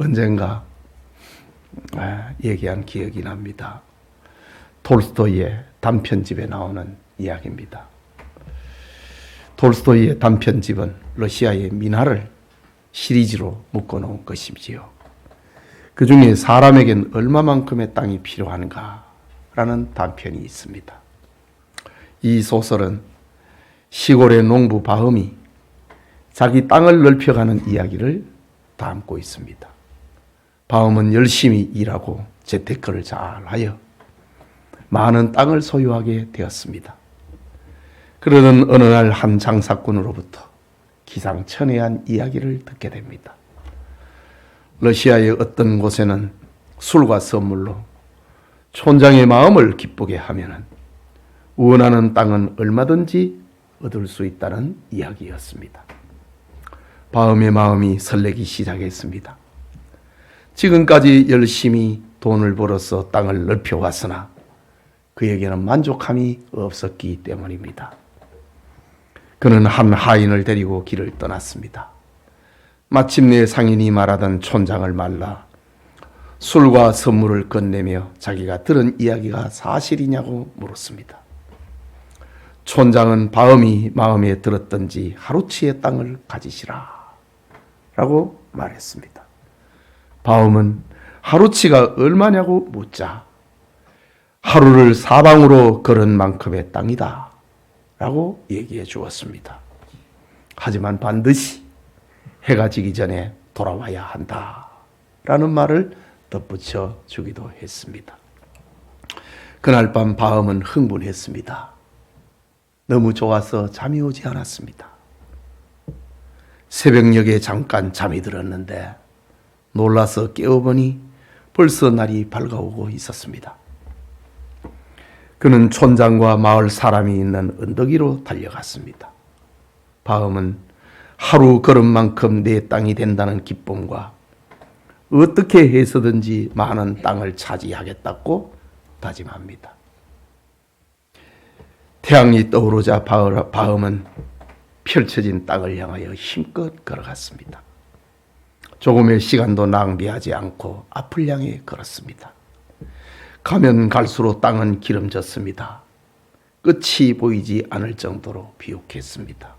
언젠가 얘기한 기억이 납니다. 톨스토이의 단편집에 나오는 이야기입니다. 톨스토이의 단편집은 러시아의 민화를 시리즈로 묶어놓은 것이지요. 그 중에 사람에겐 얼마만큼의 땅이 필요한가라는 단편이 있습니다. 이 소설은 시골의 농부 바흐이 자기 땅을 넓혀가는 이야기를 담고 있습니다. 바흐은 열심히 일하고 재테크를 잘하여 많은 땅을 소유하게 되었습니다. 그러던 어느 날 한 장사꾼으로부터 기상천외한 이야기를 듣게 됩니다. 러시아의 어떤 곳에는 술과 선물로 촌장의 마음을 기쁘게 하면은 원하는 땅은 얼마든지 얻을 수 있다는 이야기였습니다. 바흐의 마음이 설레기 시작했습니다. 지금까지 열심히 돈을 벌어서 땅을 넓혀왔으나 그에게는 만족함이 없었기 때문입니다. 그는 한 하인을 데리고 길을 떠났습니다. 마침내 상인이 말하던 촌장을 만나 술과 선물을 건네며 자기가 들은 이야기가 사실이냐고 물었습니다. 촌장은 바흐이 마음에 들었던지 하루치의 땅을 가지시라 라고 말했습니다. 바흐는 하루치가 얼마냐고 묻자 하루를 사방으로 걸은 만큼의 땅이다 라고 얘기해 주었습니다. 하지만 반드시 해가 지기 전에 돌아와야 한다 라는 말을 덧붙여 주기도 했습니다. 그날 밤 바흐는 흥분했습니다. 너무 좋아서 잠이 오지 않았습니다. 새벽녘에 잠깐 잠이 들었는데 놀라서 깨어보니 벌써 날이 밝아오고 있었습니다. 그는 촌장과 마을 사람이 있는 언덕 위로 달려갔습니다. 바흐는 하루 걸음만큼 내 땅이 된다는 기쁨과 어떻게 해서든지 많은 땅을 차지하겠다고 다짐합니다. 태양이 떠오르자 바흐는 펼쳐진 땅을 향하여 힘껏 걸어갔습니다. 조금의 시간도 낭비하지 않고 앞을 향해 걸었습니다. 가면 갈수록 땅은 기름졌습니다. 끝이 보이지 않을 정도로 비옥했습니다.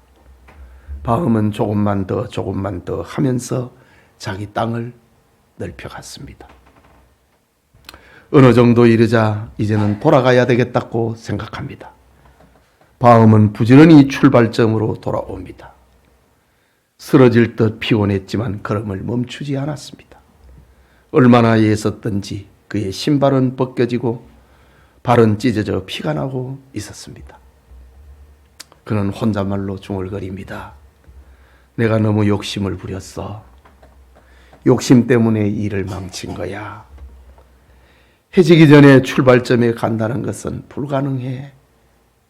바흐는 조금만 더 하면서 자기 땅을 넓혀갔습니다. 어느 정도 이르자 이제는 돌아가야 되겠다고 생각합니다. 바흐는 부지런히 출발점으로 돌아옵니다. 쓰러질 듯 피곤했지만 걸음을 멈추지 않았습니다. 얼마나 애썼던지 그의 신발은 벗겨지고 발은 찢어져 피가 나고 있었습니다. 그는 혼잣말로 중얼거립니다. 내가 너무 욕심을 부렸어. 욕심 때문에 일을 망친 거야. 해지기 전에 출발점에 간다는 것은 불가능해.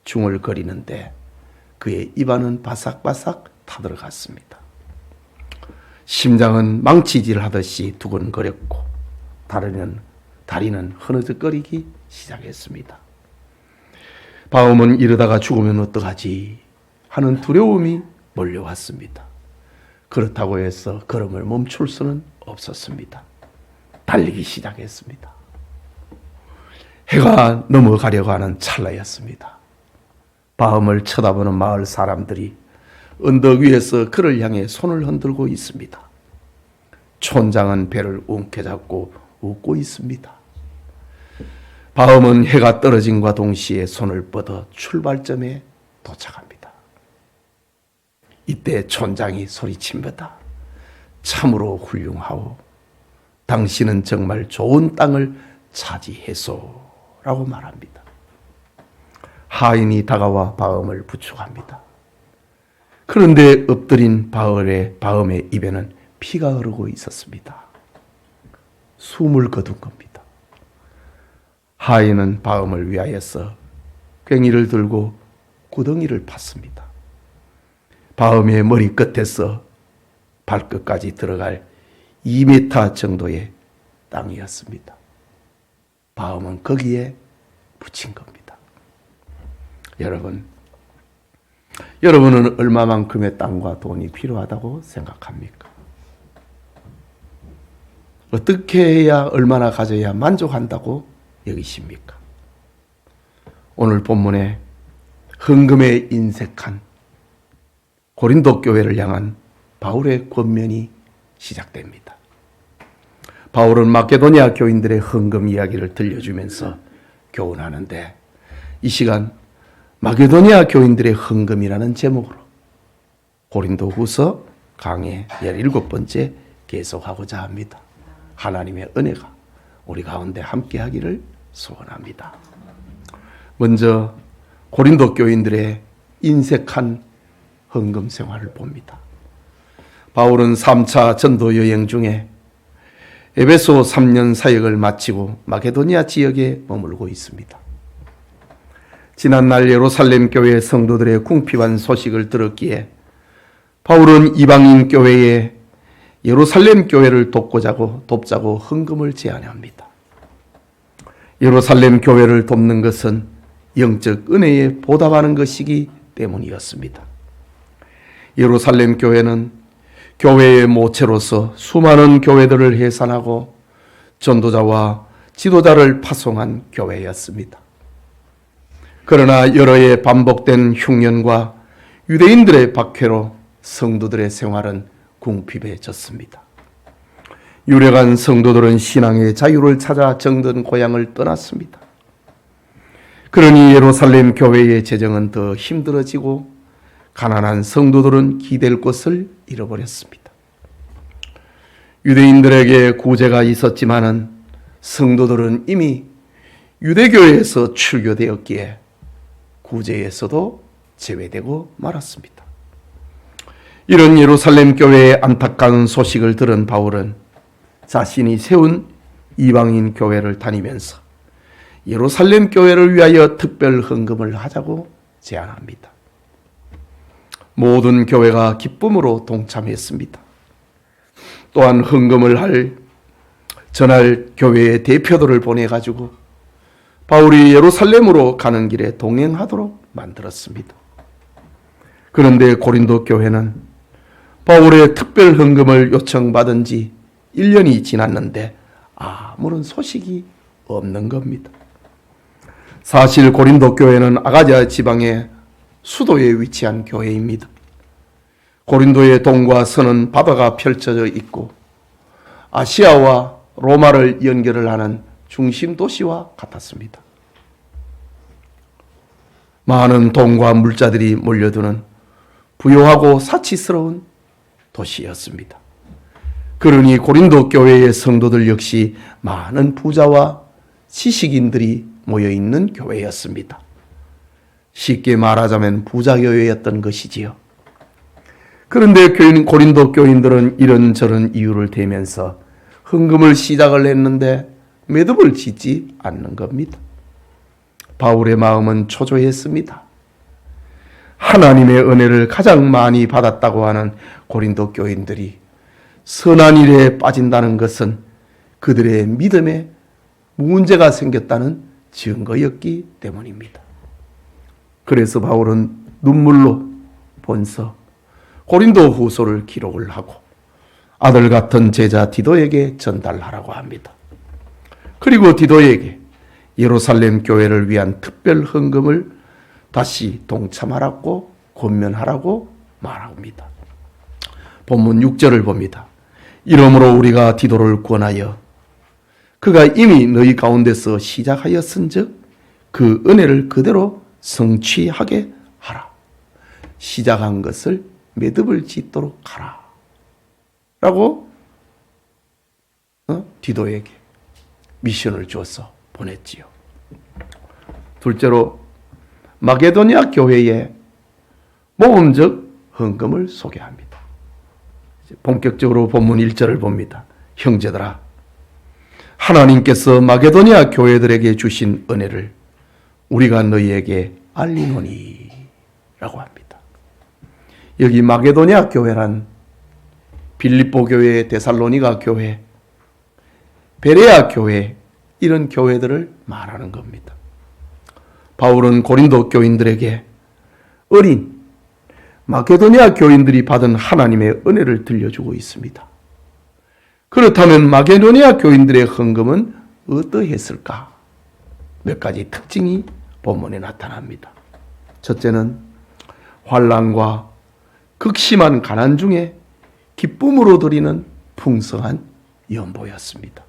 중얼거리는데 그의 입안은 바삭바삭 타들어갔습니다. 심장은 망치질하듯이 두근거렸고 다리는 흐느적거리기 시작했습니다. 바흐는 이러다가 죽으면 어떡하지 하는 두려움이 몰려왔습니다. 그렇다고 해서 걸음을 멈출 수는 없었습니다. 달리기 시작했습니다. 해가 넘어가려고 하는 찰나였습니다. 바흐를 쳐다보는 마을 사람들이 언덕 위에서 그를 향해 손을 흔들고 있습니다. 촌장은 배를 움켜잡고 웃고 있습니다. 바흐는 해가 떨어짐과 동시에 손을 뻗어 출발점에 도착합니다. 이때 촌장이 소리칩니다. 참으로 훌륭하오. 당신은 정말 좋은 땅을 차지했소 라고 말합니다. 하인이 다가와 바흐를 부축합니다. 그런데 엎드린 바흐의 입에는 피가 흐르고 있었습니다. 숨을 거둔 겁니다. 하인은 바흐를 위하여서 괭이를 들고 구덩이를 팠습니다. 바흐의 머리 끝에서 발끝까지 들어갈 2m 정도의 땅이었습니다. 바흐는 거기에 붙인 겁니다. 여러분은 얼마만큼의 땅과 돈이 필요하다고 생각합니까? 어떻게 해야 얼마나 가져야 만족한다고 여기십니까? 오늘 본문에 헌금에 인색한 고린도 교회를 향한 바울의 권면이 시작됩니다. 바울은 마케도니아 교인들의 헌금 이야기를 들려주면서 교훈하는데, 이 시간 마케도니아 교인들의 헌금이라는 제목으로 고린도 후서 강의 17번째 계속하고자 합니다. 하나님의 은혜가 우리 가운데 함께하기를 소원합니다. 먼저 고린도 교인들의 인색한 헌금 생활을 봅니다. 바울은 3차 전도 여행 중에 에베소 3년 사역을 마치고 마케도니아 지역에 머물고 있습니다. 지난날 예루살렘 교회 성도들의 궁핍한 소식을 들었기에 바울은 이방인 교회에 예루살렘 교회를 돕자고 헌금을 제안합니다. 예루살렘 교회를 돕는 것은 영적 은혜에 보답하는 것이기 때문이었습니다. 예루살렘 교회는 교회의 모체로서 수많은 교회들을 해산하고 전도자와 지도자를 파송한 교회였습니다. 그러나 여러 해 반복된 흉년과 유대인들의 박해로 성도들의 생활은 궁핍해졌습니다. 유력한 성도들은 신앙의 자유를 찾아 정든 고향을 떠났습니다. 그러니 예루살렘 교회의 재정은 더 힘들어지고 가난한 성도들은 기댈 곳을 잃어버렸습니다. 유대인들에게 구제가 있었지만은 성도들은 이미 유대교회에서 출교되었기에 구제에서도 제외되고 말았습니다. 이런 예루살렘 교회의 안타까운 소식을 들은 바울은 자신이 세운 이방인 교회를 다니면서 예루살렘 교회를 위하여 특별 헌금을 하자고 제안합니다. 모든 교회가 기쁨으로 동참했습니다. 또한 헌금을 전할 교회의 대표들을 보내가지고 바울이 예루살렘으로 가는 길에 동행하도록 만들었습니다. 그런데 고린도 교회는 바울의 특별 헌금을 요청받은 지 1년이 지났는데 아무런 소식이 없는 겁니다. 사실 고린도 교회는 아가야 지방의 수도에 위치한 교회입니다. 고린도의 동과 서는 바다가 펼쳐져 있고 아시아와 로마를 연결을 하는 중심 도시와 같았습니다. 많은 돈과 물자들이 몰려드는 부유하고 사치스러운 도시였습니다. 그러니 고린도 교회의 성도들 역시 많은 부자와 지식인들이 모여있는 교회였습니다. 쉽게 말하자면 부자교회였던 것이지요. 그런데 고린도 교인들은 이런저런 이유를 대면서 헌금을 시작을 했는데 매듭을 짓지 않는 겁니다. 바울의 마음은 초조했습니다. 하나님의 은혜를 가장 많이 받았다고 하는 고린도 교인들이 선한 일에 빠진다는 것은 그들의 믿음에 문제가 생겼다는 증거였기 때문입니다. 그래서 바울은 눈물로 본서 고린도 후서를 기록을 하고 아들 같은 제자 디도에게 전달하라고 합니다. 그리고 디도에게 예루살렘 교회를 위한 특별 헌금을 다시 동참하라고 권면하라고 말합니다. 본문 6절을 봅니다. 이러므로 우리가 디도를 권하여 그가 이미 너희 가운데서 시작하였은즉 그 은혜를 그대로 성취하게 하라. 시작한 것을 매듭을 짓도록 하라. 라고 디도에게 미션을 주어서 보냈지요. 둘째로 마게도니아 교회의 모험적 헌금을 소개합니다. 본격적으로 본문 1절을 봅니다. 형제들아, 하나님께서 마게도니아 교회들에게 주신 은혜를 우리가 너희에게 알리노니 라고 합니다. 여기 마게도니아 교회란 빌립보 교회, 데살로니가 교회, 베레아 교회 이런 교회들을 말하는 겁니다. 바울은 고린도 교인들에게 어린 마게도니아 교인들이 받은 하나님의 은혜를 들려주고 있습니다. 그렇다면 마게도니아 교인들의 헌금은 어떠했을까? 몇 가지 특징이 본문에 나타납니다. 첫째는 환난과 극심한 가난 중에 기쁨으로 드리는 풍성한 연보였습니다.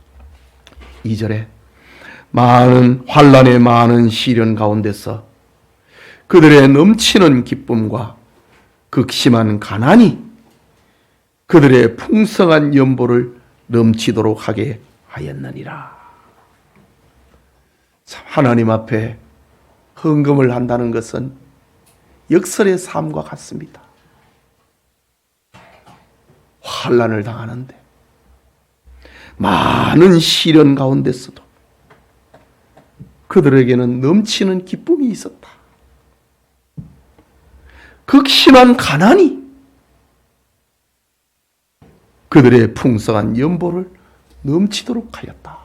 2절에 많은 환난의 많은 시련 가운데서 그들의 넘치는 기쁨과 극심한 가난이 그들의 풍성한 연보를 넘치도록 하게 하였느니라. 참, 하나님 앞에 헌금을 한다는 것은 역설의 삶과 같습니다. 환난을 당하는데 많은 시련 가운데서도 그들에게는 넘치는 기쁨이 있었다. 극심한 가난이 그들의 풍성한 연보를 넘치도록 하였다.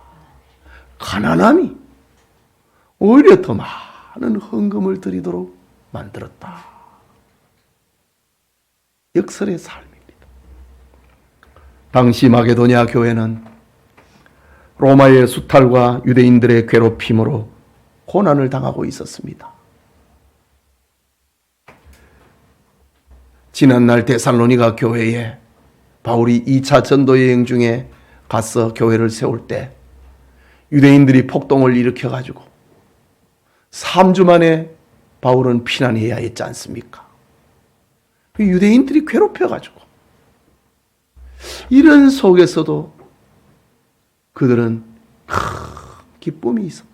가난함이 오히려 더 많은 헌금을 드리도록 만들었다. 역설의 삶입니다. 당시 마게도니아 교회는 로마의 수탈과 유대인들의 괴롭힘으로 고난을 당하고 있었습니다. 지난날 데살로니가 교회에 바울이 2차 전도 여행 중에 가서 교회를 세울 때 유대인들이 폭동을 일으켜가지고 3주 만에 바울은 피난해야 했지 않습니까? 유대인들이 괴롭혀가지고 이런 속에서도 그들은 큰 기쁨이 있었다.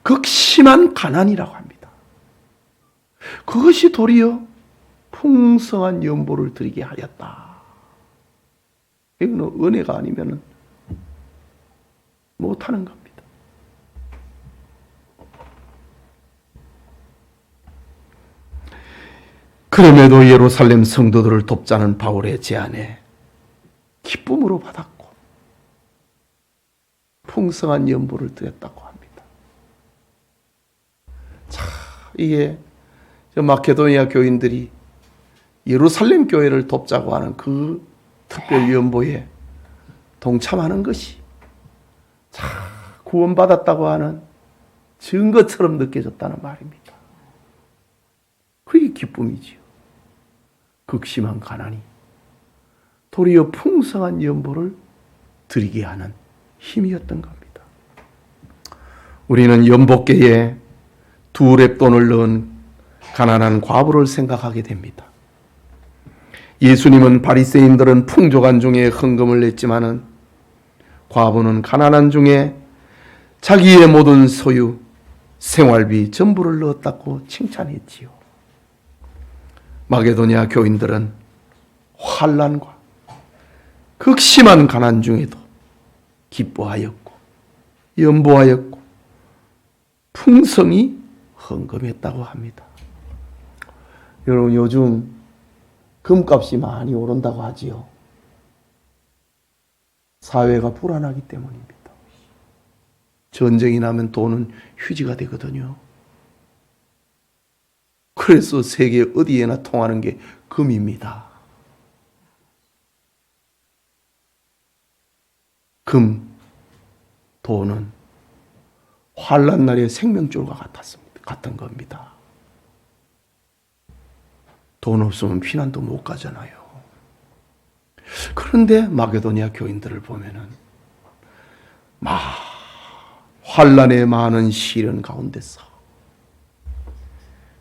극심한 가난이라고 합니다. 그것이 도리어 풍성한 연보를 드리게 하였다. 이거는 은혜가 아니면 못하는 겁니다. 그럼에도 예루살렘 성도들을 돕자는 바울의 제안에 기쁨으로 받았고 풍성한 연보를 드렸다고 합니다. 자, 이게 마케도니아 교인들이 예루살렘 교회를 돕자고 하는 그 특별 연보에 동참하는 것이 구원받았다고 하는 증거처럼 느껴졌다는 말입니다. 그게 기쁨이지요. 극심한 가난이 도리어 풍성한 연보를 드리게 하는 힘이었던 겁니다. 우리는 연보께에 2렙돈을 넣은 가난한 과부를 생각하게 됩니다. 예수님은 바리새인들은 풍족한 중에 헌금을 냈지만은 과부는 가난한 중에 자기의 모든 소유, 생활비 전부를 넣었다고 칭찬했지요. 마게도니아 교인들은 환난과 극심한 가난 중에도 기뻐하였고 연보하였고 풍성히 헌금했다고 합니다. 여러분, 요즘 금값이 많이 오른다고 하지요. 사회가 불안하기 때문입니다. 전쟁이 나면 돈은 휴지가 되거든요. 그래서 세계 어디에나 통하는 게 금입니다. 금, 돈은 환난 날의 생명줄과 같은 겁니다. 돈 없으면 피난도 못 가잖아요. 그런데 마게도니아 교인들을 보면은 환난의 많은 시련 가운데서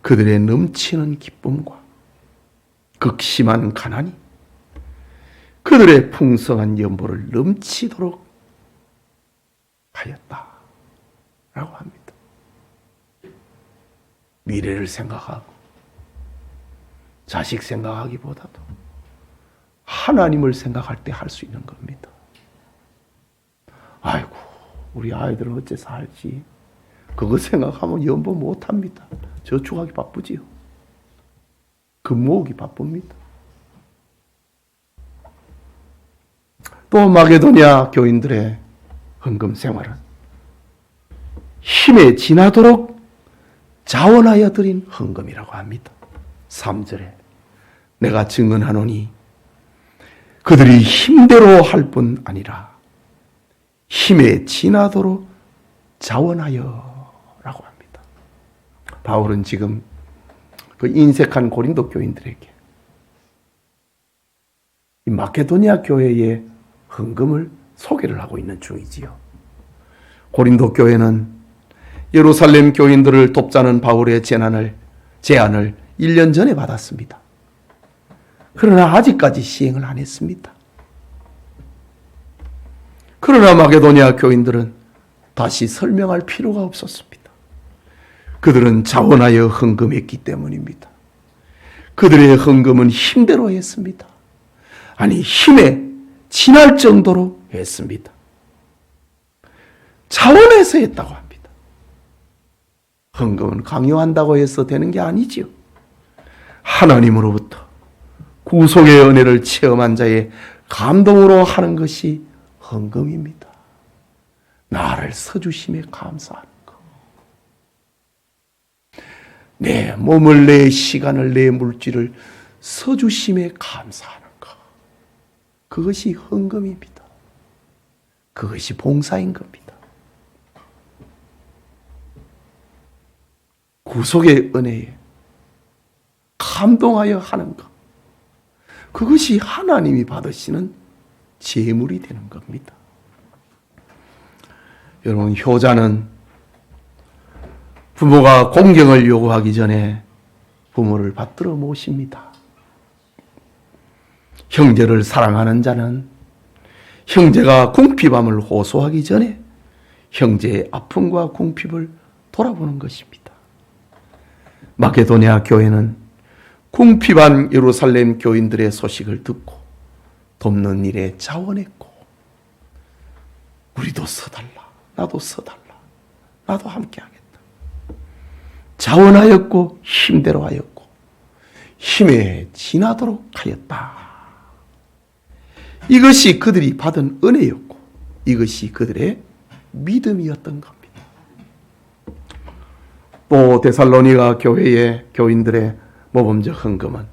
그들의 넘치는 기쁨과 극심한 가난이 그들의 풍성한 연보를 넘치도록 하였다라고 합니다. 미래를 생각하고 자식 생각하기보다도 하나님을 생각할 때 할 수 있는 겁니다. 아이고, 우리 아이들은 어째 살지? 그거 생각하면 연보 못합니다. 저축하기 바쁘지요. 금 모으기 바쁩니다. 또 마게도니아 교인들의 헌금 생활은 힘에 지나도록 자원하여 드린 헌금이라고 합니다. 3절에 내가 증언하노니 그들이 힘대로 할 뿐 아니라 힘에 지나도록 자원하여 라고 합니다. 바울은 지금 그 인색한 고린도 교인들에게 이 마케도니아 교회의 헌금을 소개를 하고 있는 중이지요. 고린도 교회는 예루살렘 교인들을 돕자는 바울의 제안을 1년 전에 받았습니다. 그러나 아직까지 시행을 안 했습니다. 그러나 마게도니아 교인들은 다시 설명할 필요가 없었습니다. 그들은 자원하여 헌금했기 때문입니다. 그들의 헌금은 힘대로 했습니다. 아니, 힘에 지날 정도로 했습니다. 자원해서 했다고 합니다. 헌금은 강요한다고 해서 되는 게 아니지요. 하나님으로부터 구속의 은혜를 체험한 자의 감동으로 하는 것이 헌금입니다. 나를 써주심에 감사하는 것. 내 몸을, 내 시간을, 내 물질을 써주심에 감사하는 것. 그것이 헌금입니다. 그것이 봉사인 겁니다. 구속의 은혜에 감동하여 하는 것. 그것이 하나님이 받으시는 제물이 되는 겁니다. 여러분, 효자는 부모가 공경을 요구하기 전에 부모를 받들어 모십니다. 형제를 사랑하는 자는 형제가 궁핍함을 호소하기 전에 형제의 아픔과 궁핍을 돌아보는 것입니다. 마게도니아 교회는 궁핍한 예루살렘 교인들의 소식을 듣고 돕는 일에 자원했고, 우리도 써달라, 나도 써달라, 나도 함께하겠다. 자원하였고 힘대로 하였고 힘에 지나도록 하였다. 이것이 그들이 받은 은혜였고 이것이 그들의 믿음이었던 겁니다. 또 데살로니가 교회의 교인들의 모범적 헌금은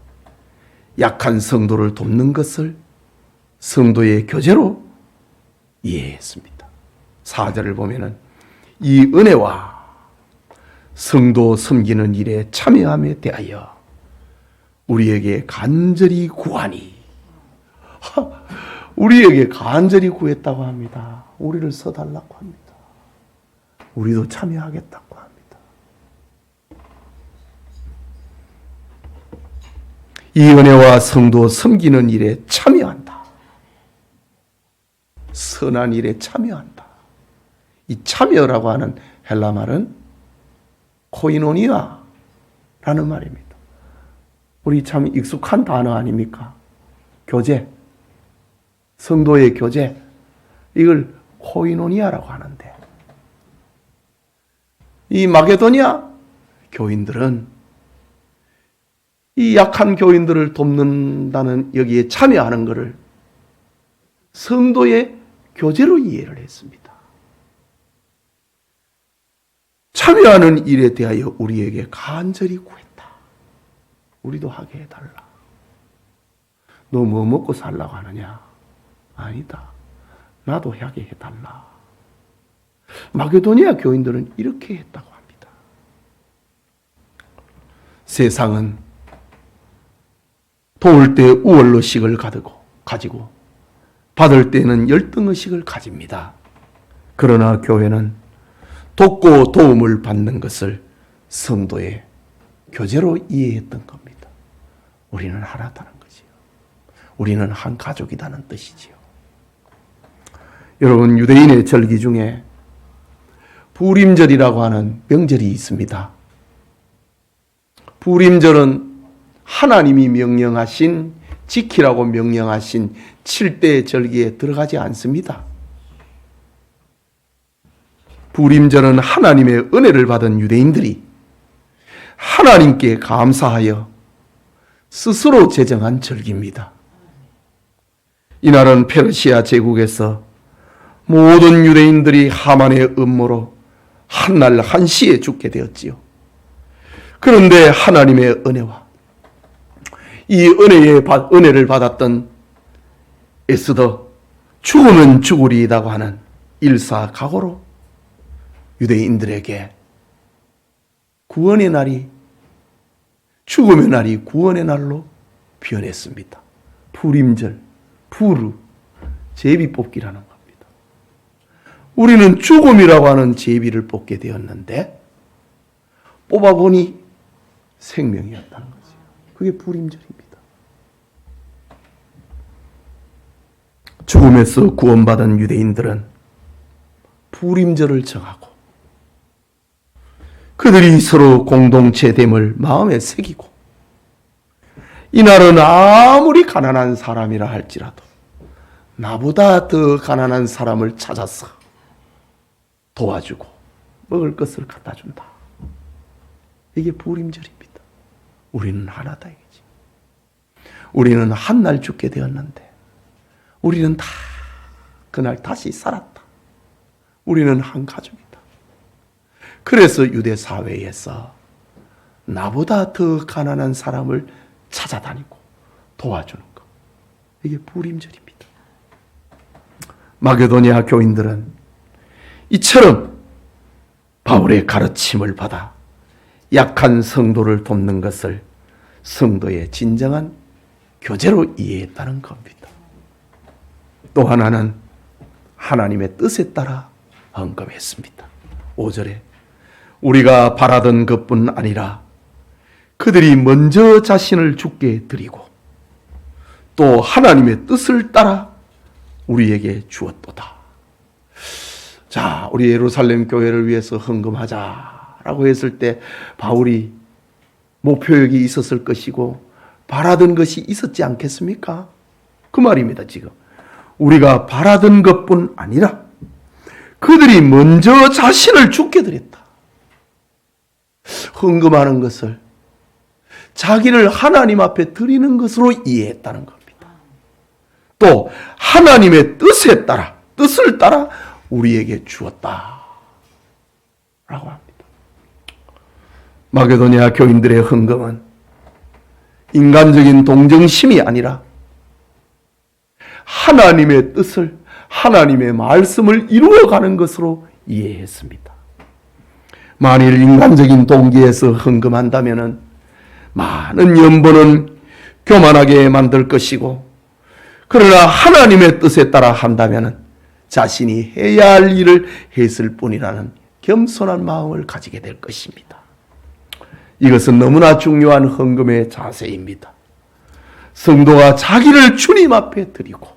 약한 성도를 돕는 것을 성도의 교제로 이해했습니다. 4절을 보면은 이 은혜와 성도 섬기는 일에 참여함에 대하여 우리에게 간절히 구하니, 우리에게 간절히 구했다고 합니다. 우리를 써달라고 합니다. 우리도 참여하겠다고 합니다. 이 은혜와 성도 섬기는 일에 참여한다. 선한 일에 참여한다. 이 참여라고 하는 헬라 말은 코이노니아라는 말입니다. 우리 참 익숙한 단어 아닙니까? 교제, 성도의 교제, 이걸 코이노니아라고 하는데, 이 마게도니아 교인들은 이 약한 교인들을 돕는다는 여기에 참여하는 것을 성도의 교제로 이해를 했습니다. 참여하는 일에 대하여 우리에게 간절히 구했다. 우리도 하게 해달라. 너 뭐 먹고 살라고 하느냐? 아니다. 나도 하게 해달라. 마게도니아 교인들은 이렇게 했다고 합니다. 세상은 도울 때 우월의식을 가지고 받을 때는 열등의식을 가집니다. 그러나 교회는 돕고 도움을 받는 것을 성도의 교제로 이해했던 겁니다. 우리는 하나다는 거지요. 우리는 한 가족이다는 뜻이지요. 여러분, 유대인의 절기 중에 부림절이라고 하는 명절이 있습니다. 부림절은 하나님이 명령하신, 지키라고 명령하신 7대 절기에 들어가지 않습니다. 부림절은 하나님의 은혜를 받은 유대인들이 하나님께 감사하여 스스로 제정한 절기입니다. 이날은 페르시아 제국에서 모든 유대인들이 하만의 음모로 한날 한시에 죽게 되었지요. 그런데 하나님의 은혜와 이 은혜를 받았던 애쓰더 죽으면 죽으리이다고 하는 일사각오로 유대인들에게 구원의 날이, 죽음의 날이 구원의 날로 변했습니다. 푸림절, 푸르, 제비 뽑기라는 겁니다. 우리는 죽음이라고 하는 제비를 뽑게 되었는데 뽑아보니 생명이었다는 거죠. 그게 푸림절입니다. 죽음에서 구원받은 유대인들은 푸림절을 정하고 그들이 서로 공동체됨을 마음에 새기고 이날은 아무리 가난한 사람이라 할지라도 나보다 더 가난한 사람을 찾아서 도와주고 먹을 것을 갖다 준다. 이게 푸림절입니다. 우리는 하나다 이거지. 우리는 한 날 죽게 되었는데 우리는 다 그날 다시 살았다. 우리는 한 가족이다. 그래서 유대 사회에서 나보다 더 가난한 사람을 찾아다니고 도와주는 것. 이게 푸림절입니다. 마게도니아 교인들은 이처럼 바울의 가르침을 받아 약한 성도를 돕는 것을 성도의 진정한 교제로 이해했다는 겁니다. 또 하나는 하나님의 뜻에 따라 헌금했습니다. 5절에 우리가 바라던 것뿐 아니라 그들이 먼저 자신을 주께 드리고 또 하나님의 뜻을 따라 우리에게 주었도다. 자, 우리 예루살렘 교회를 위해서 헌금하자라고 했을 때 바울이 목표역이 있었을 것이고 바라던 것이 있었지 않겠습니까? 그 말입니다. 지금 우리가 바라던 것뿐 아니라 그들이 먼저 자신을 주께 드렸다. 헌금하는 것을 자기를 하나님 앞에 드리는 것으로 이해했다는 겁니다. 또 하나님의 뜻에 따라, 뜻을 따라 우리에게 주었다 라고 합니다. 마게도니아 교인들의 헌금은 인간적인 동정심이 아니라 하나님의 뜻을, 하나님의 말씀을 이루어가는 것으로 이해했습니다. 만일 인간적인 동기에서 헌금한다면 많은 연보는 교만하게 만들 것이고, 그러나 하나님의 뜻에 따라 한다면 자신이 해야 할 일을 했을 뿐이라는 겸손한 마음을 가지게 될 것입니다. 이것은 너무나 중요한 헌금의 자세입니다. 성도가 자기를 주님 앞에 드리고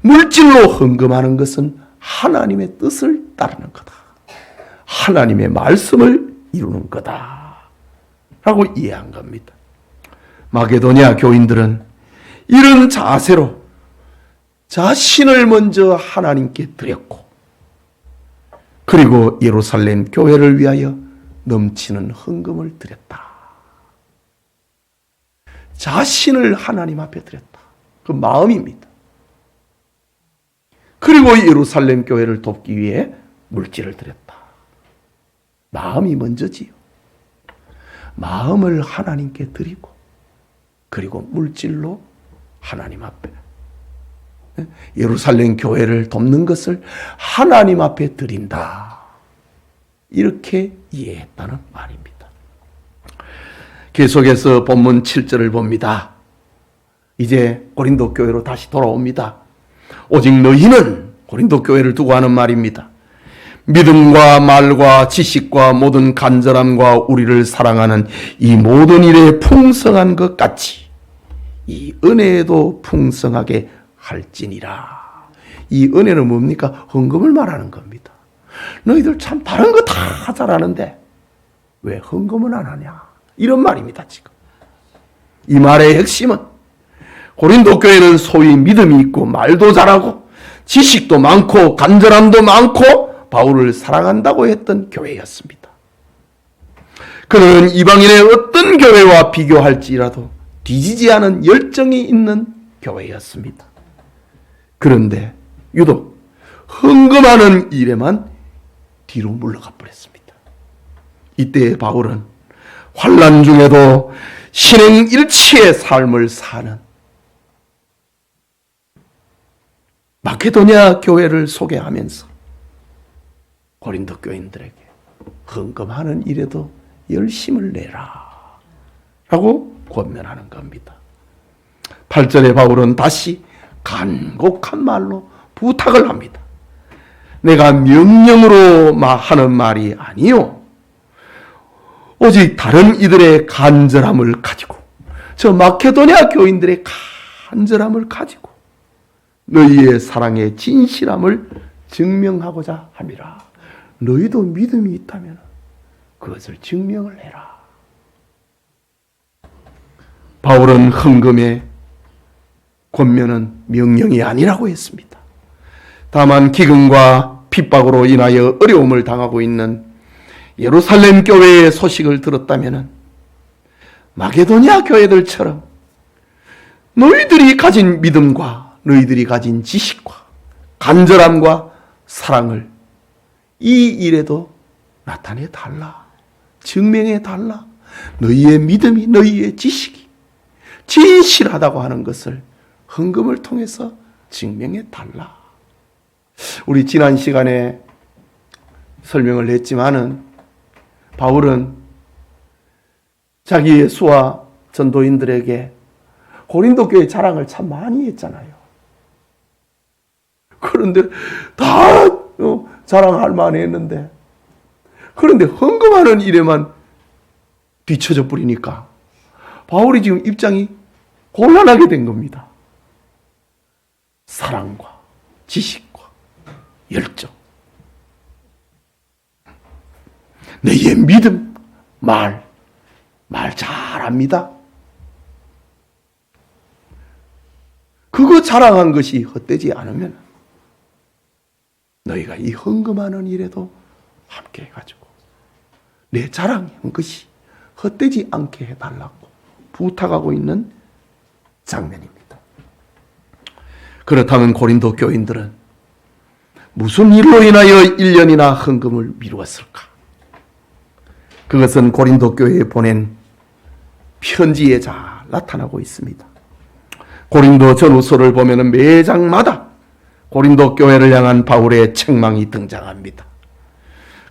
물질로 헌금하는 것은 하나님의 뜻을 따르는 거다. 하나님의 말씀을 이루는 거다 라고 이해한 겁니다. 마게도니아 교인들은 이런 자세로 자신을 먼저 하나님께 드렸고, 그리고 예루살렘 교회를 위하여 넘치는 헌금을 드렸다. 자신을 하나님 앞에 드렸다. 그 마음입니다. 그리고 예루살렘 교회를 돕기 위해 물질을 드렸다. 마음이 먼저지요. 마음을 하나님께 드리고 그리고 물질로 하나님 앞에, 예루살렘 교회를 돕는 것을 하나님 앞에 드린다. 이렇게 이해했다는 말입니다. 계속해서 본문 7절을 봅니다. 이제 고린도 교회로 다시 돌아옵니다. 오직 너희는, 고린도 교회를 두고 하는 말입니다. 믿음과 말과 지식과 모든 간절함과 우리를 사랑하는 이 모든 일에 풍성한 것 같이 이 은혜에도 풍성하게 할지니라. 이 은혜는 뭡니까? 헌금을 말하는 겁니다. 너희들 참 다른 거 다 잘하는데 왜 헌금은 안 하냐? 이런 말입니다. 지금 이 말의 핵심은 고린도 교회는 소위 믿음이 있고 말도 잘하고 지식도 많고 간절함도 많고 바울을 사랑한다고 했던 교회였습니다. 그는 이방인의 어떤 교회와 비교할지라도 뒤지지 않은 열정이 있는 교회였습니다. 그런데 유독 헌금하는 일에만 뒤로 물러가 버렸습니다. 이때 바울은 환난 중에도 신행일치의 삶을 사는 마케도니아 교회를 소개하면서 고린도 교인들에게 헌금하는 일에도 열심을 내라 라고 권면하는 겁니다. 8절에 바울은 다시 간곡한 말로 부탁을 합니다. 내가 명령으로 하는 말이 아니요, 오직 다른 이들의 간절함을 가지고, 저 마케도니아 교인들의 간절함을 가지고 너희의 사랑의 진실함을 증명하고자 함이라. 너희도 믿음이 있다면 그것을 증명을 해라. 바울은 헌금의 권면은 명령이 아니라고 했습니다. 다만 기근과 핍박으로 인하여 어려움을 당하고 있는 예루살렘 교회의 소식을 들었다면 마게도니아 교회들처럼 너희들이 가진 믿음과 너희들이 가진 지식과 간절함과 사랑을 이 일에도 나타내 달라. 증명해 달라. 너희의 믿음이, 너희의 지식이 진실하다고 하는 것을 헌금을 통해서 증명해 달라. 우리 지난 시간에 설명을 했지만은 바울은 자기의 수하 전도인들에게 고린도 교회 자랑을 참 많이 했잖아요. 그런데 다 자랑할 만히 했는데, 그런데 헌금하는 일에만 뒤처져 버리니까 바울이 지금 입장이 곤란하게 된 겁니다. 사랑과 지식과 열정, 너희의 믿음, 말 잘합니다. 그거 자랑한 것이 헛되지 않으면 너희가 이 헌금하는 일에도 함께 해가지고 내 자랑한 것이 헛되지 않게 해달라고 부탁하고 있는 장면입니다. 그렇다면 고린도 교인들은 무슨 일로 인하여 1년이나 헌금을 미루었을까? 그것은 고린도 교회에 보낸 편지에 잘 나타나고 있습니다. 고린도 전후서를 보면 매 장마다 고린도 교회를 향한 바울의 책망이 등장합니다.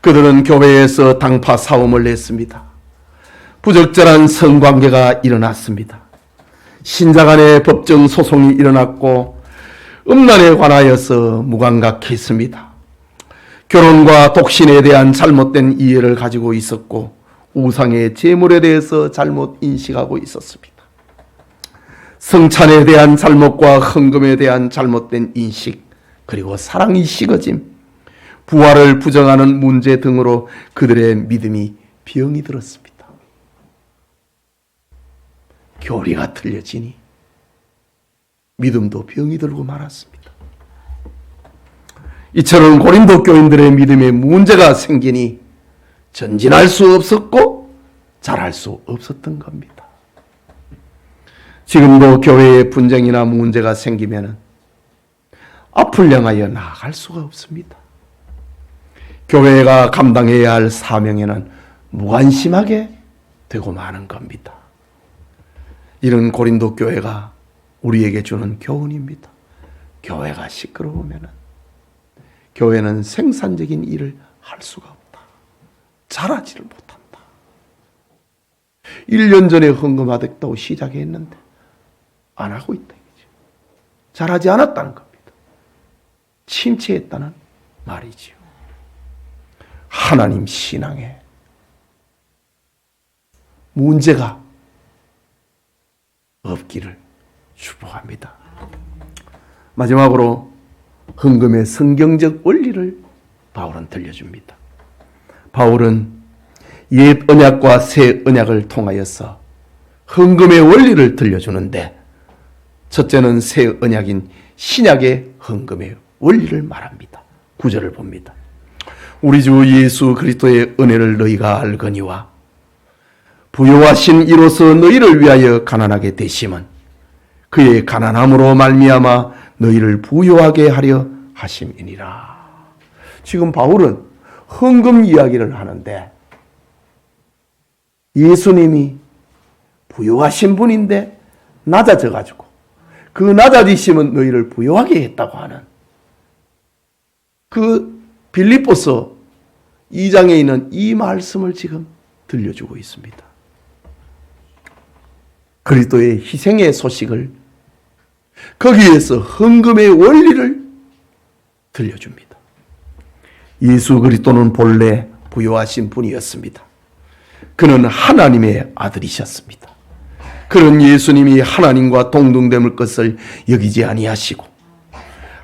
그들은 교회에서 당파 싸움을 했습니다. 부적절한 성관계가 일어났습니다. 신자 간의 법정 소송이 일어났고 음란에 관하여서 무감각했습니다. 결혼과 독신에 대한 잘못된 이해를 가지고 있었고 우상의 제물에 대해서 잘못 인식하고 있었습니다. 성찬에 대한 잘못과 헌금에 대한 잘못된 인식, 그리고 사랑이 식어짐, 부활을 부정하는 문제 등으로 그들의 믿음이 병이 들었습니다. 교리가 틀려지니 믿음도 병이 들고 말았습니다. 이처럼 고린도 교인들의 믿음에 문제가 생기니 전진할 수 없었고 잘할 수 없었던 겁니다. 지금도 교회에 분쟁이나 문제가 생기면 앞을 향하여 나아갈 수가 없습니다. 교회가 감당해야 할 사명에는 무관심하게 되고 마는 겁니다. 이런 고린도 교회가 우리에게 주는 교훈입니다. 교회가 시끄러우면 교회는 생산적인 일을 할 수가 없다. 잘하지를 못한다. 1년 전에 헌금하겠다고 시작했는데 안 하고 있다. 잘하지 않았다는 겁니다. 침체했다는 말이지요. 하나님 신앙에 문제가 없기를 축복합니다. 마지막으로 헌금의 성경적 원리를 바울은 들려줍니다. 바울은 옛 언약과 새 언약을 통하여서 헌금의 원리를 들려주는데, 첫째는 새 언약인 신약의 헌금의 원리를 말합니다. 9절을 봅니다. 우리 주 예수 그리스도의 은혜를 너희가 알거니와 부요하신 이로써 너희를 위하여 가난하게 되심은 그의 가난함으로 말미암아 너희를 부요하게 하려 하심이니라. 지금 바울은 헌금 이야기를 하는데 예수님이 부요하신 분인데 낮아져가지고 그 낮아지심은 너희를 부요하게 했다고 하는 그 빌립보서 2장에 있는 이 말씀을 지금 들려주고 있습니다. 그리스도의 희생의 소식을, 거기에서 헌금의 원리를 들려줍니다. 예수 그리스도는 본래 부요하신 분이었습니다. 그는 하나님의 아들이셨습니다. 그런 예수님이 하나님과 동등됨을 것을 여기지 아니하시고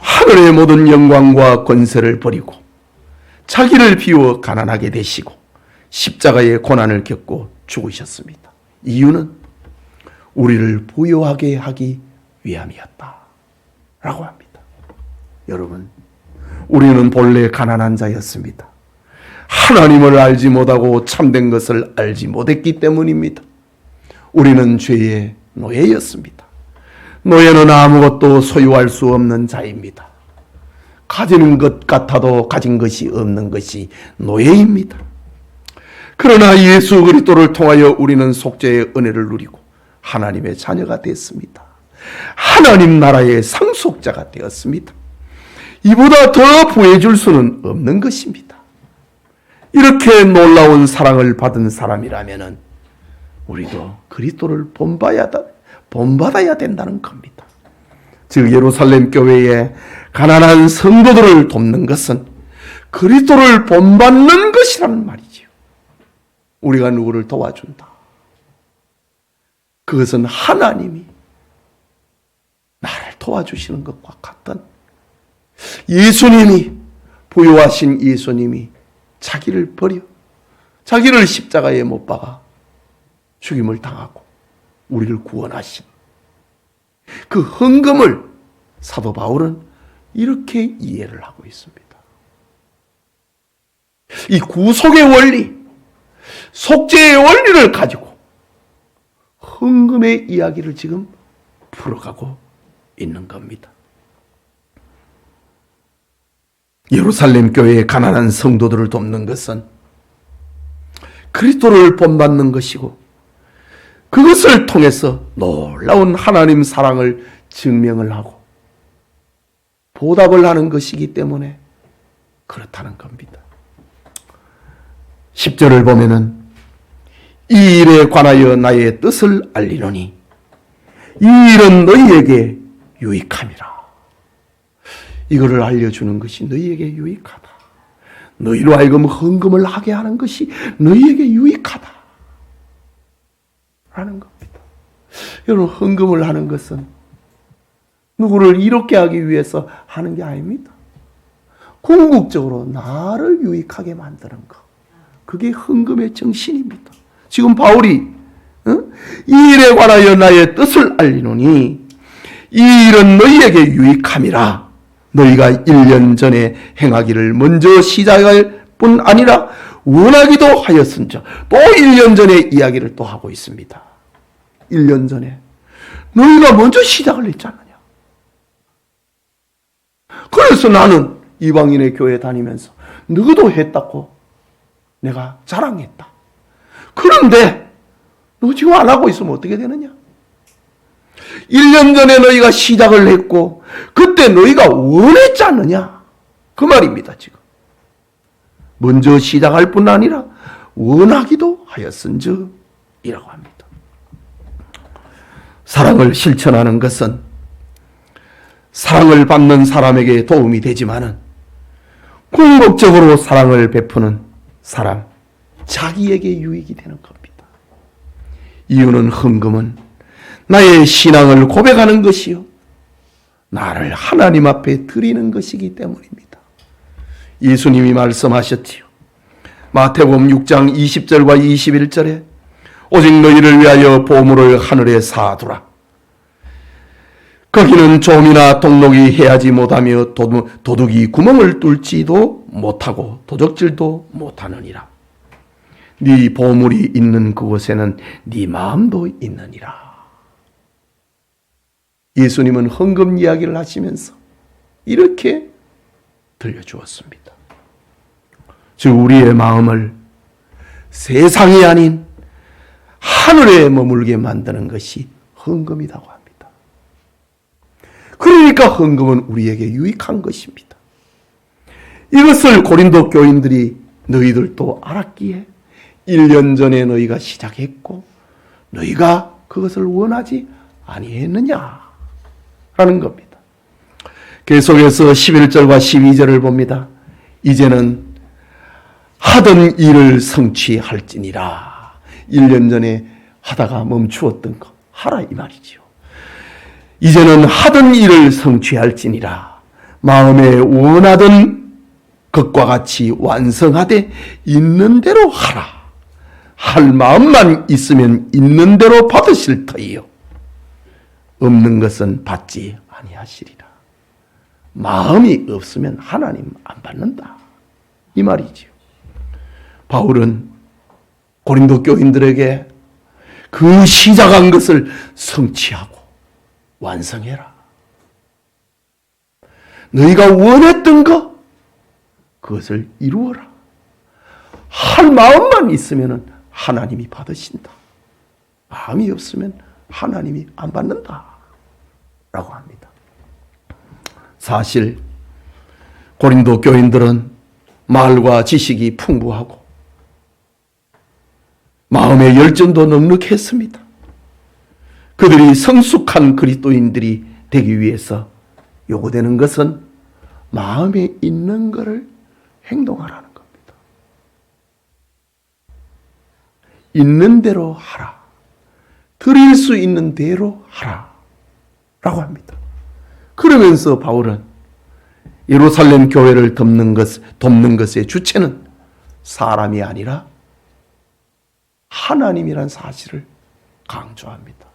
하늘의 모든 영광과 권세를 버리고 자기를 비워 가난하게 되시고 십자가의 고난을 겪고 죽으셨습니다. 이유는 우리를 부요하게 하기 위함이었다 라고 합니다. 여러분, 우리는 본래 가난한 자였습니다. 하나님을 알지 못하고 참된 것을 알지 못했기 때문입니다. 우리는 죄의 노예였습니다. 노예는 아무것도 소유할 수 없는 자입니다. 가지는 것 같아도 가진 것이 없는 것이 노예입니다. 그러나 예수 그리스도를 통하여 우리는 속죄의 은혜를 누리고 하나님의 자녀가 됐습니다. 하나님 나라의 상속자가 되었습니다. 이보다 더 부해줄 수는 없는 것입니다. 이렇게 놀라운 사랑을 받은 사람이라면 우리도 그리스도를 본받아야 된다는 겁니다. 즉 예루살렘 교회에 가난한 성도들을 돕는 것은 그리스도를 본받는 것이라는 말이지요. 우리가 누구를 도와준다. 그것은 하나님이 나를 도와주시는 것과 같은, 예수님이, 부요하신 예수님이 자기를 버려 자기를 십자가에 못 박아 죽임을 당하고 우리를 구원하신 그 헌금을 사도 바울은 이렇게 이해를 하고 있습니다. 이 구속의 원리, 속죄의 원리를 가지고 헌금의 이야기를 지금 풀어가고 있는 겁니다. 예루살렘 교회의 가난한 성도들을 돕는 것은 그리스도를 본받는 것이고 그것을 통해서 놀라운 하나님 사랑을 증명을 하고 보답을 하는 것이기 때문에 그렇다는 겁니다. 10절을 보면은 이 일에 관하여 나의 뜻을 알리노니 이 일은 너희에게 유익함이라. 이거를 알려주는 것이 너희에게 유익하다. 너희로 하여금 헌금을 하게 하는 것이 너희에게 유익하다 라는 겁니다. 여러분, 헌금을 하는 것은 누구를 이롭게 하기 위해서 하는 게 아닙니다. 궁극적으로 나를 유익하게 만드는 것, 그게 헌금의 정신입니다. 지금 바울이 이 일에 관하여 나의 뜻을 알리노니 이 일은 너희에게 유익함이라. 너희가 1년 전에 행하기를 먼저 시작할 뿐 아니라 원하기도 하였은즉. 또 1년 전에 이야기를 또 하고 있습니다. 1년 전에 너희가 먼저 시작을 했지 않느냐. 그래서 나는 이방인의 교회 다니면서 너희도 했다고 내가 자랑했다. 그런데 너 지금 안 하고 있으면 어떻게 되느냐. 1년 전에 너희가 시작을 했고 그때 너희가 원했지 않느냐. 그 말입니다. 지금 먼저 시작할 뿐 아니라 원하기도 하였은즉 이라고 합니다. 사랑을 실천하는 것은 사랑을 받는 사람에게 도움이 되지만은 궁극적으로 사랑을 베푸는 사람, 자기에게 유익이 되는 겁니다. 이유는 헌금은 나의 신앙을 고백하는 것이요 나를 하나님 앞에 드리는 것이기 때문입니다. 예수님이 말씀하셨지요. 마태복음 6장 20절과 21절에 오직 너희를 위하여 보물을 하늘에 쌓아두라. 거기는 좀이나 동록이 해하지 못하며 도둑이 구멍을 뚫지도 못하고 도적질도 못하느니라. 네 보물이 있는 그곳에는 네 마음도 있느니라. 예수님은 헌금 이야기를 하시면서 이렇게 들려주었습니다. 즉 우리의 마음을 세상이 아닌 하늘에 머물게 만드는 것이 헌금이라고 합니다. 그러니까 헌금은 우리에게 유익한 것입니다. 이것을 고린도 교인들이 너희들도 알았기에 1년 전에 너희가 시작했고 너희가 그것을 원하지 아니했느냐 라는 겁니다. 계속해서 11절과 12절을 봅니다. 이제는 하던 일을 성취할지니라. 1년 전에 하다가 멈추었던 거 하라 이 말이지요. 이제는 하던 일을 성취할지니라. 마음에 원하던 것과 같이 완성하되 있는 대로 하라. 할 마음만 있으면 있는 대로 받으실 터이요. 없는 것은 받지 아니하시리라. 마음이 없으면 하나님 안 받는다 이 말이지요. 바울은 고린도 교인들에게 그 시작한 것을 성취하고 완성해라. 너희가 원했던 것 그것을 이루어라. 할 마음만 있으면 하나님이 받으신다. 마음이 없으면 하나님이 안 받는다 라고 합니다. 사실 고린도 교인들은 말과 지식이 풍부하고 마음의 열정도 넉넉했습니다. 그들이 성숙한 그리스도인들이 되기 위해서 요구되는 것은 마음에 있는 것을 행동하라는 겁니다. 있는 대로 하라. 드릴 수 있는 대로 하라 라고 합니다. 그러면서 바울은 예루살렘 교회를 돕는 것의 주체는 사람이 아니라 하나님이란 사실을 강조합니다.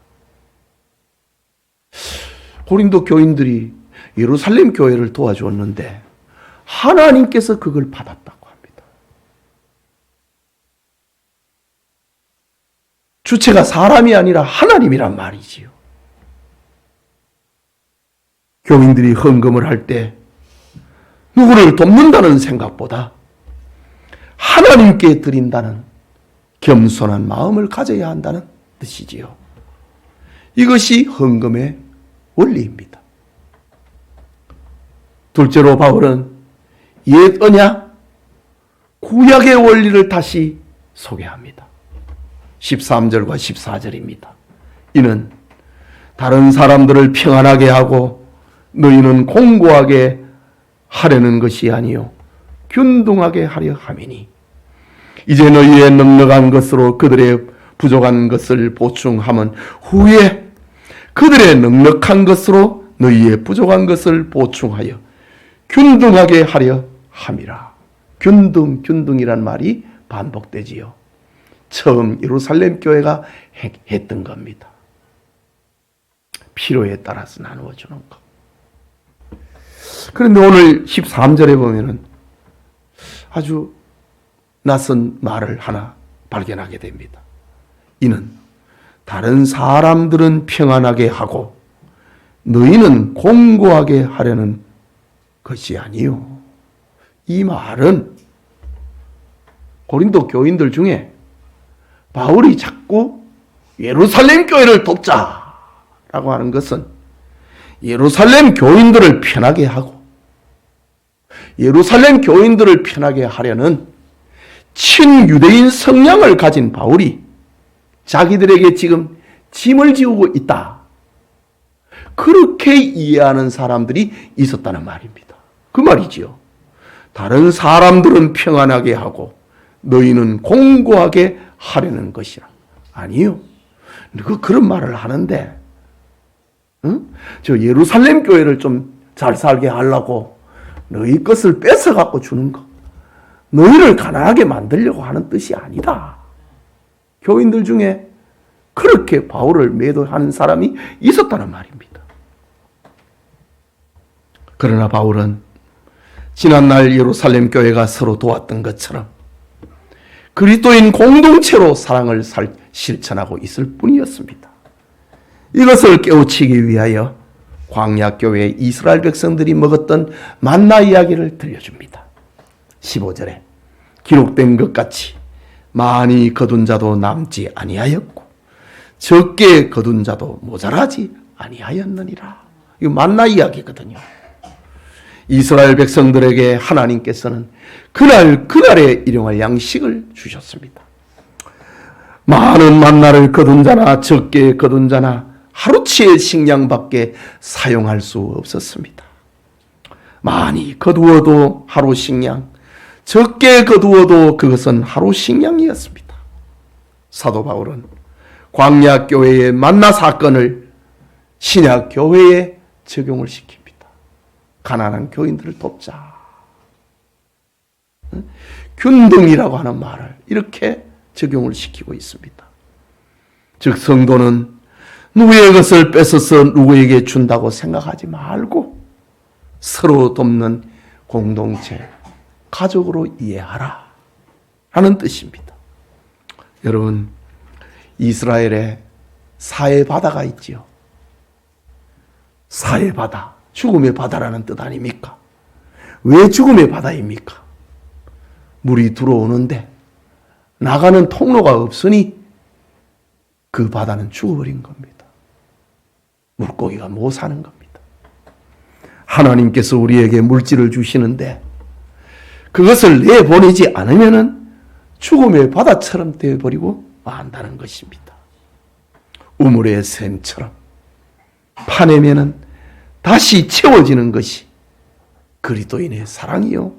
고린도 교인들이 예루살렘 교회를 도와주었는데 하나님께서 그걸 받았다고 합니다. 주체가 사람이 아니라 하나님이란 말이지요. 교민들이 헌금을 할 때 누구를 돕는다는 생각보다 하나님께 드린다는 겸손한 마음을 가져야 한다는 뜻이지요. 이것이 헌금의 원리입니다. 둘째로 바울은 옛 언약, 구약의 원리를 다시 소개합니다. 13절과 14절입니다. 이는 다른 사람들을 평안하게 하고 너희는 공고하게 하려는 것이 아니요 균등하게 하려 함이니 이제 너희의 넉넉한 것으로 그들의 부족한 것을 보충함은 후에 그들의 넉넉한 것으로 너희의 부족한 것을 보충하여 균등하게 하려 함이라. 균등이란 말이 반복되지요. 처음 예루살렘 교회가 했던 겁니다. 필요에 따라서 나누어 주는 것. 그런데 오늘 13절에 보면은 아주 낯선 말을 하나 발견하게 됩니다. 이는 다른 사람들은 평안하게 하고 너희는 공고하게 하려는 것이 아니요. 이 말은 고린도 교인들 중에 바울이 자꾸 예루살렘 교회를 돕자라고 하는 것은 예루살렘 교인들을 편하게 하고 예루살렘 교인들을 편하게 하려는 친유대인 성향을 가진 바울이 자기들에게 지금 짐을 지우고 있다. 그렇게 이해하는 사람들이 있었다는 말입니다. 그 말이지요. 다른 사람들은 평안하게 하고 너희는 공고하게 하려는 것이라. 아니요. 그런 말을 하는데 저 예루살렘 교회를 좀 잘 살게 하려고 너희 것을 뺏어갖고 주는 거. 너희를 가난하게 만들려고 하는 뜻이 아니다. 교인들 중에 그렇게 바울을 매도하는 사람이 있었다는 말입니다. 그러나 바울은 지난날 예루살렘 교회가 서로 도왔던 것처럼 그리스도인 공동체로 사랑을 실천하고 있을 뿐이었습니다. 이것을 깨우치기 위하여 광야교회 이스라엘 백성들이 먹었던 만나 이야기를 들려줍니다. 15절에 기록된 것 같이 많이 거둔 자도 남지 아니하였고 적게 거둔 자도 모자라지 아니하였느니라. 이거 만나 이야기거든요. 이스라엘 백성들에게 하나님께서는 그날에 일용할 양식을 주셨습니다. 많은 만나를 거둔 자나 적게 거둔 자나 하루치의 식량밖에 사용할 수 없었습니다. 많이 거두어도 하루 식량, 적게 거두어도 그것은 하루 식량이었습니다. 사도 바울은 광야 교회의 만나 사건을 신약 교회에 적용을 시킵니다. 가난한 교인들을 돕자. 균등이라고 하는 말을 이렇게 적용을 시키고 있습니다. 즉 성도는 누구의 것을 뺏어서 누구에게 준다고 생각하지 말고 서로 돕는 공동체, 가족으로 이해하라 라는 뜻입니다. 여러분, 이스라엘에 사해바다가 있지요. 사해바다, 죽음의 바다라는 뜻 아닙니까? 왜 죽음의 바다입니까? 물이 들어오는데 나가는 통로가 없으니 그 바다는 죽어버린 겁니다. 물고기가 못 사는 겁니다. 하나님께서 우리에게 물질을 주시는데 그것을 내보내지 않으면 죽음의 바다처럼 되어버리고 만다는 것입니다. 우물의 샘처럼 파내면은 다시 채워지는 것이 그리스도인의 사랑이요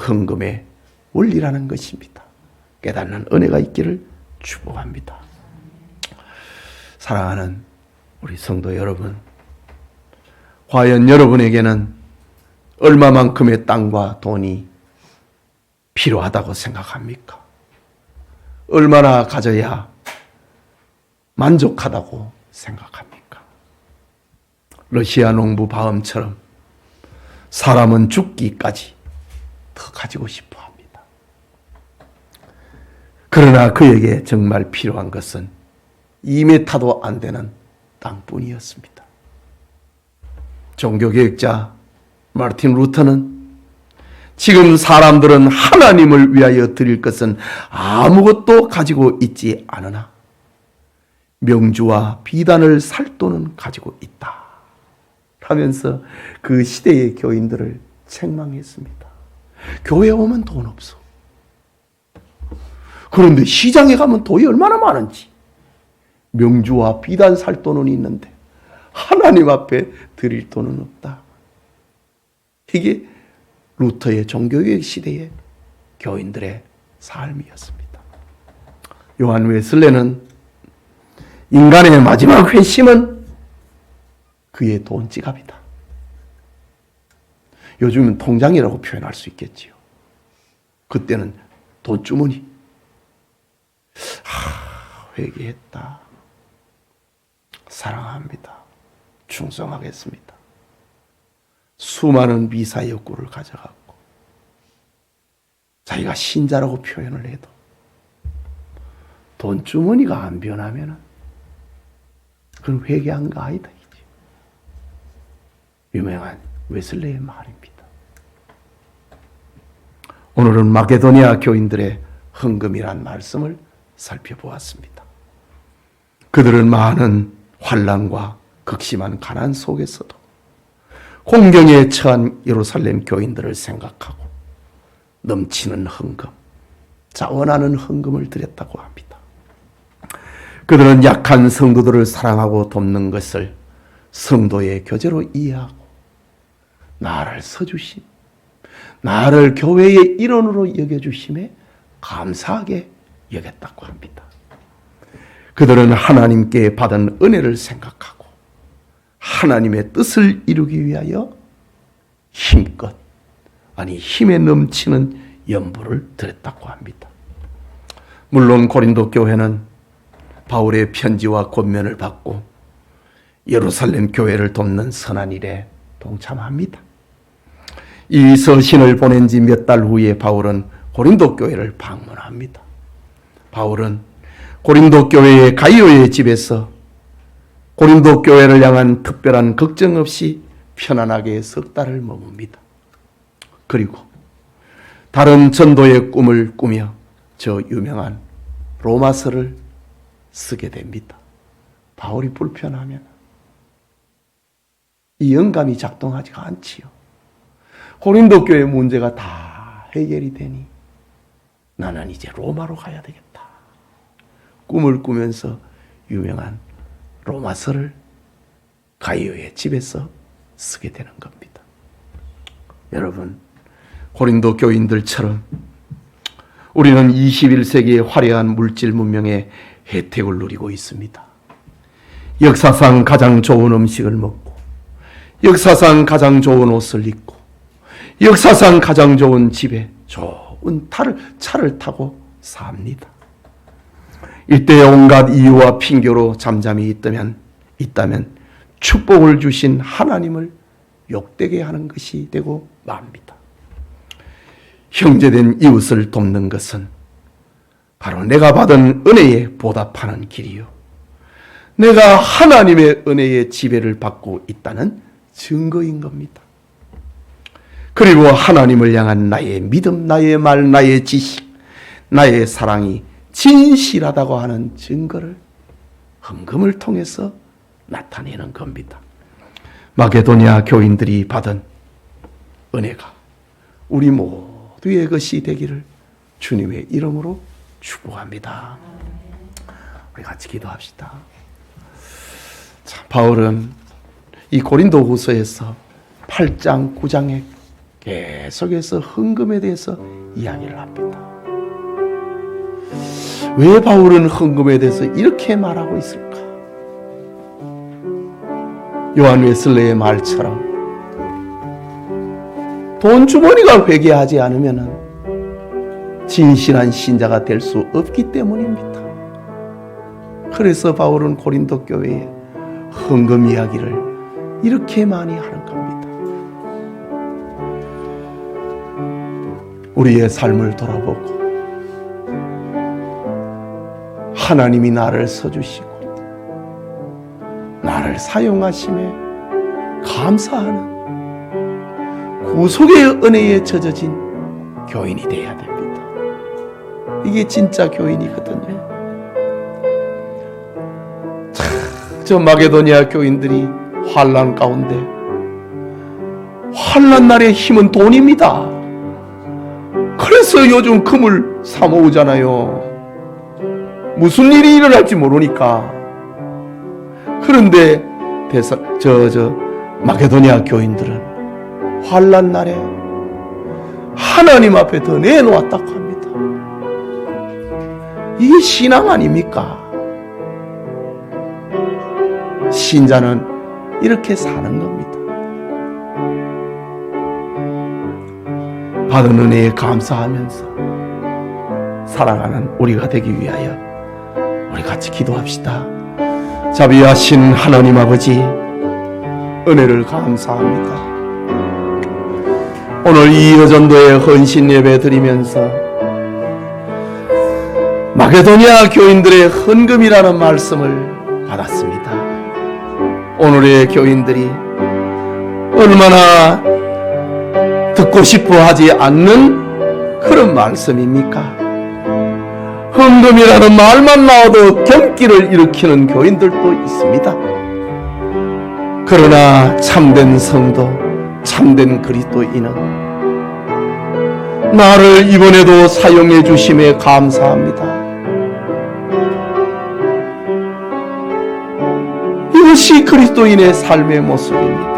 헌금의 원리라는 것입니다. 깨닫는 은혜가 있기를 축복합니다. 사랑하는 우리 성도 여러분, 과연 여러분에게는 얼마만큼의 땅과 돈이 필요하다고 생각합니까? 얼마나 가져야 만족하다고 생각합니까? 러시아 농부 바움처럼 사람은 죽기까지 더 가지고 싶어 합니다. 그러나 그에게 정말 필요한 것은 2m도 안 되는 땅뿐이었습니다. 종교개혁자 마르틴 루터는 지금 사람들은 하나님을 위하여 드릴 것은 아무것도 가지고 있지 않으나 명주와 비단을 살 돈은 가지고 있다 하면서 그 시대의 교인들을 책망했습니다. 교회 오면 돈 없어. 그런데 시장에 가면 돈이 얼마나 많은지. 명주와 비단 살 돈은 있는데 하나님 앞에 드릴 돈은 없다. 이게 루터의 종교개혁 시대의 교인들의 삶이었습니다. 요한 웨슬레는 인간의 마지막 회심은 그의 돈 지갑이다. 요즘은 통장이라고 표현할 수 있겠지요. 그때는 돈주머니. 회개했다. 사랑합니다. 충성하겠습니다. 수많은 미사 욕구를 가져갔고 자기가 신자라고 표현을 해도 돈주머니가 안 변하면 그건 회개한 거 아니다. 이제. 유명한 웨슬레의 말입니다. 오늘은 마게도니아 교인들의 헌금이란 말씀을 살펴보았습니다. 그들은 많은 환난과 극심한 가난 속에서도 공경에 처한 예루살렘 교인들을 생각하고 넘치는 헌금, 자원하는 헌금을 드렸다고 합니다. 그들은 약한 성도들을 사랑하고 돕는 것을 성도의 교제로 이해하고 나를 써주심, 나를 교회의 일원으로 여겨주심에 감사하게 여겼다고 합니다. 그들은 하나님께 받은 은혜를 생각하고 하나님의 뜻을 이루기 위하여 힘껏, 아니 힘에 넘치는 연부를 드렸다고 합니다. 물론 고린도 교회는 바울의 편지와 권면을 받고 예루살렘 교회를 돕는 선한 일에 동참합니다. 이 서신을 보낸 지 몇 달 후에 바울은 고린도 교회를 방문합니다. 바울은 고린도 교회의 가이오의 집에서 고린도 교회를 향한 특별한 걱정 없이 편안하게 석 달을 머뭅니다. 그리고 다른 전도의 꿈을 꾸며 저 유명한 로마서를 쓰게 됩니다. 바울이 불편하면 이 영감이 작동하지가 않지요. 고린도 교회 문제가 다 해결이 되니 나는 이제 로마로 가야 되겠다. 꿈을 꾸면서 유명한 로마서를 가이오의 집에서 쓰게 되는 겁니다. 여러분, 고린도 교인들처럼 우리는 21세기의 화려한 물질 문명의 혜택을 누리고 있습니다. 역사상 가장 좋은 음식을 먹고, 역사상 가장 좋은 옷을 입고, 역사상 가장 좋은 집에 좋은 차를 타고 삽니다. 이때 온갖 이유와 핑계로 잠잠히 있다면 축복을 주신 하나님을 욕되게 하는 것이 되고 맙니다. 형제된 이웃을 돕는 것은 바로 내가 받은 은혜에 보답하는 길이요, 내가 하나님의 은혜의 지배를 받고 있다는 증거인 겁니다. 그리고 하나님을 향한 나의 믿음, 나의 말, 나의 지식, 나의 사랑이 진실하다고 하는 증거를 헌금을 통해서 나타내는 겁니다. 마게도니아 교인들이 받은 은혜가 우리 모두의 것이 되기를 주님의 이름으로 축복합니다. 우리 같이 기도합시다. 자, 바울은 이 고린도 후서에서 8장, 9장에 계속해서 헌금에 대해서 이야기를 합니다. 왜 바울은 헌금에 대해서 이렇게 말하고 있을까? 요한 웨슬레의 말처럼 돈 주머니가 회개하지 않으면 진실한 신자가 될 수 없기 때문입니다. 그래서 바울은 고린도 교회에 헌금 이야기를 이렇게 많이 하는 겁니다. 우리의 삶을 돌아보고 하나님이 나를 써주시고 나를 사용하심에 감사하는 구속의 은혜에 젖어진 교인이 되어야 됩니다. 이게 진짜 교인이거든요. 저 마게도니아 교인들이 환난 가운데, 환난 날의 힘은 돈입니다. 그래서 요즘 금을 사 모으잖아요. 무슨 일이 일어날지 모르니까. 그런데 마게도니아 교인들은 환난 날에 하나님 앞에 더 내놓았다고 합니다. 이게 신앙 아닙니까? 신자는 이렇게 사는 겁니다. 받은 은혜에 감사하면서 살아가는 우리가 되기 위하여 우리 같이 기도합시다. 자비하신 하나님 아버지, 은혜를 감사합니다. 오늘 이 여전도의 헌신 예배 드리면서 마게도니아 교인들의 헌금이라는 말씀을 받았습니다. 오늘의 교인들이 얼마나 듣고 싶어 하지 않는 그런 말씀입니까? 헌금이라는 말만 나와도 경기를 일으키는 교인들도 있습니다. 그러나 참된 성도, 참된 그리스도인은 나를 이번에도 사용해 주심에 감사합니다. 이것이 그리스도인의 삶의 모습입니다.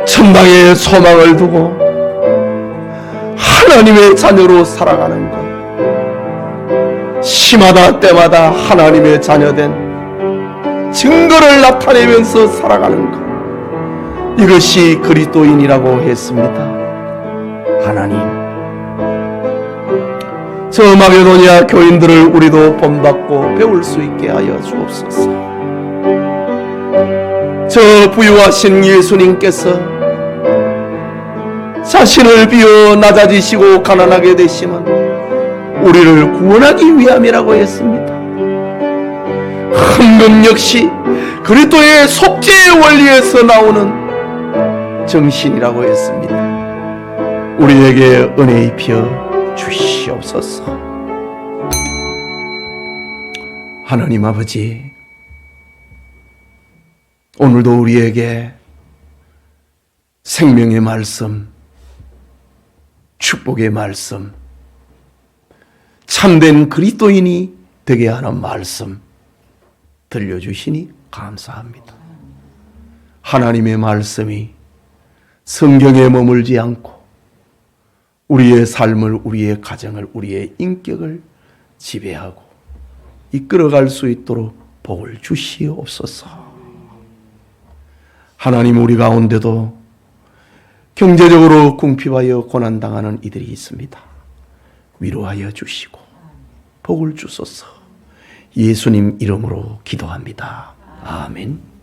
천당에 소망을 두고 하나님의 자녀로 살아가는 것, 시마다 때마다 하나님의 자녀된 증거를 나타내면서 살아가는 것, 이것이 그리스도인이라고 했습니다. 하나님, 저 마게도니아 교인들을 우리도 본받고 배울 수 있게 하여 주옵소서. 저 부유하신 예수님께서 자신을 비워 낮아지시고 가난하게 되심은 우리를 구원하기 위함이라고 했습니다. 헌금 역시 그리스도의 속죄의 원리에서 나오는 정신이라고 했습니다. 우리에게 은혜 입혀 주시옵소서. 하나님 아버지, 오늘도 우리에게 생명의 말씀, 축복의 말씀, 참된 그리스도인이 되게 하는 말씀 들려주시니 감사합니다. 하나님의 말씀이 성경에 머물지 않고 우리의 삶을, 우리의 가정을, 우리의 인격을 지배하고 이끌어갈 수 있도록 복을 주시옵소서. 하나님, 우리 가운데도 경제적으로 궁핍하여 고난당하는 이들이 있습니다. 위로하여 주시고 복을 주소서. 예수님 이름으로 기도합니다. 아멘.